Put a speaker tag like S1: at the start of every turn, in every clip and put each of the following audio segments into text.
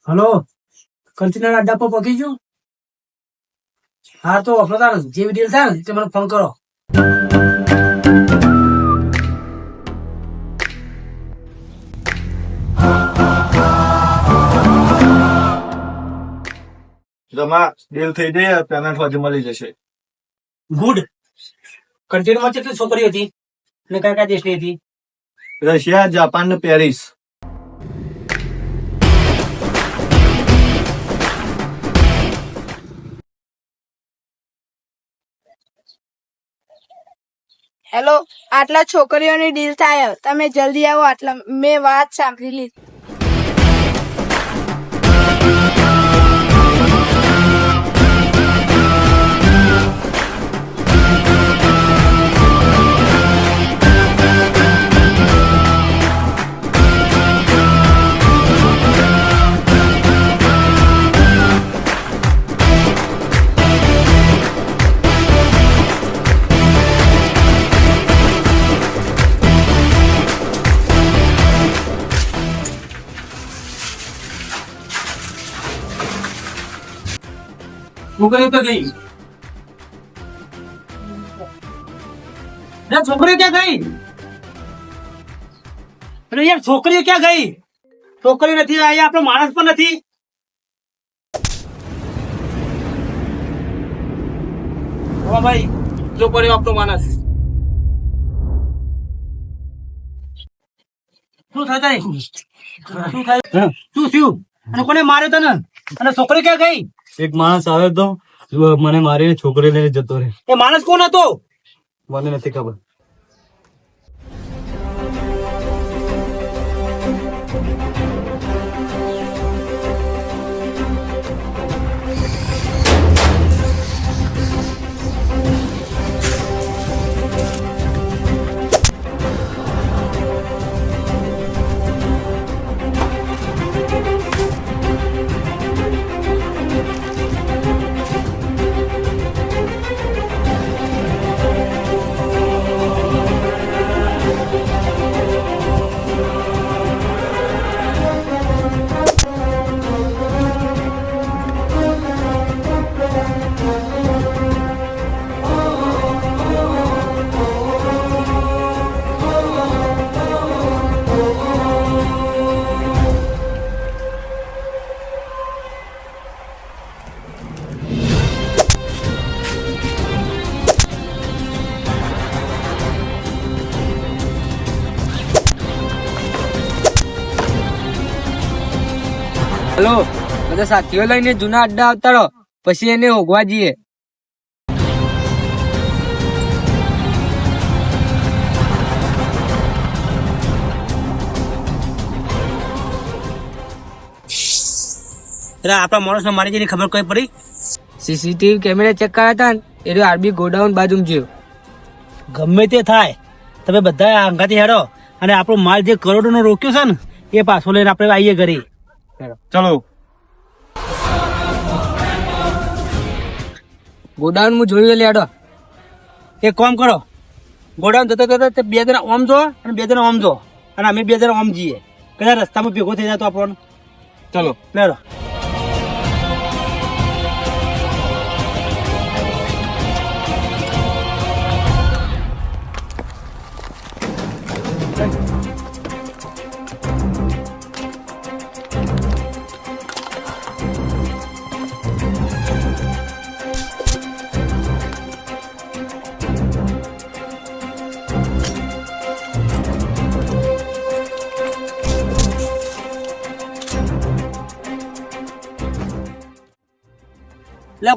S1: Hello, container અડ્ડા પર પહોંચી ગયું? હા તો વફાદાર જે ડીલ થાય ને તે મને ફોન કરો.
S2: જમા ડીલ થઈ જાય પેમેન્ટ હજુ મળી જશે.
S1: ગુડ. કન્ટેનરમાં કેટલી છોકરી હતી અને કયા કયા દેશની હતી?
S2: રશિયા, જાપાન ને પેરિસ.
S3: હેલો, આટલા છોકરીઓની ડીલ થાય, તમે જલ્દી આવો. આટલા મેં વાત સાંભળી લીધી.
S1: છોકરીઓ તો ગઈ. છોકરીઓ ક્યાં ગઈ? અરે યાર છોકરીઓ ક્યાં ગઈ? છોકરી નથી, અહીંયા આપણો માણસ પણ નથી. હા ભાઈ, છોકરીઓ આપણો માણસ. શું થાય? શું થાય? શું થયું? અને કોને માર્યો તને? અને છોકરી ક્યાં ગઈ?
S4: એક માણસ આવે તો મને મારીને છોકરી લઈને જતો રહે.
S1: એ માણસ કોણ હતો?
S4: મને નથી ખબર.
S5: હલો, બધા સાથીઓ લઈને જૂના અડ્ડા આવતા રહો, પછી એને હોગવા જઈએ.
S1: આપણા માણસ મારી જઈને ખબર કઈ પડી?
S5: સીસીટીવી કેમેરા ચેક કર્યા હતા ને એટલે આરબી ગોડાઉન બાજુ ગયો.
S1: ગમે તે થાય, તમે બધા અંગાથી હેડો અને આપણો માલ જે કરોડોનો રોક્યો છે ને એ પાછો લઈને આપણે આવીએ ઘરે.
S2: ચલો.
S5: ગોડાઉન હું જોયું લેડો.
S1: એક કામ કરો, ગોડાઉન જતા જતા બે જણા ઓમ જો અને બે જણા ઓમ જો, અને અમે બે જણા ઓમ જઈએ. કદાચ રસ્તામાં ભેગો થઈ જાય તો આપણને.
S2: ચલો.
S1: લેડો.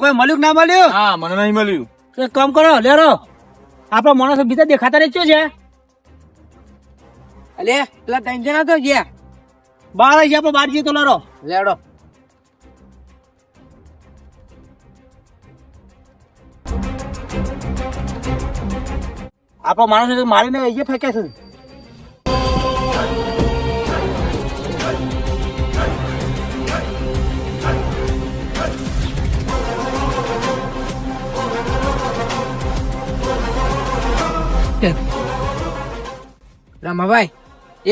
S1: કોઈ મળ્યું કે ના મળ્યું?
S2: હા, મને નહીં મળ્યું.
S1: તો એક કામ કરો, લેરો આપડો માણસ બીજા દેખાતા રહે છે.
S5: અલે પેલા ત્રણ જણા તો ગયા.
S1: બહાર આવી આપણે બહાર જઈએ તો લેરો.
S5: લેડો.
S1: આપણો માણસ મારીને એ ફેંકે છે.
S5: રામાભાઈ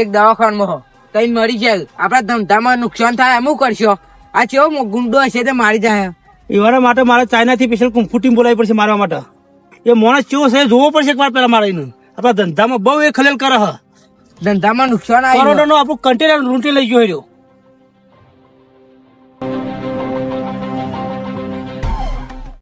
S5: એક દવાખાનામાં હો, તઈ મરી જાય આપડા ધંધામાં નુકસાન થાય એમ કરશો આ કેવો ગુંડો હશે તે મારી જાય
S1: એવાના માટે મારે ચાઇનાથી સ્પેશિયલ કુંફુ ટીમ બોલાવી પડશે મારવા માટે એ માણસ કેવો છે જોવો પડશે એકવાર પેલા મારે એને આપણા ધંધામાં બહુ એ ખલેલ કરે હ
S5: ધંધામાં નુકસાન આવ્યું
S1: કરોડોનો આપણું કન્ટેનર લૂંટી લઈ ગયો રહ્યો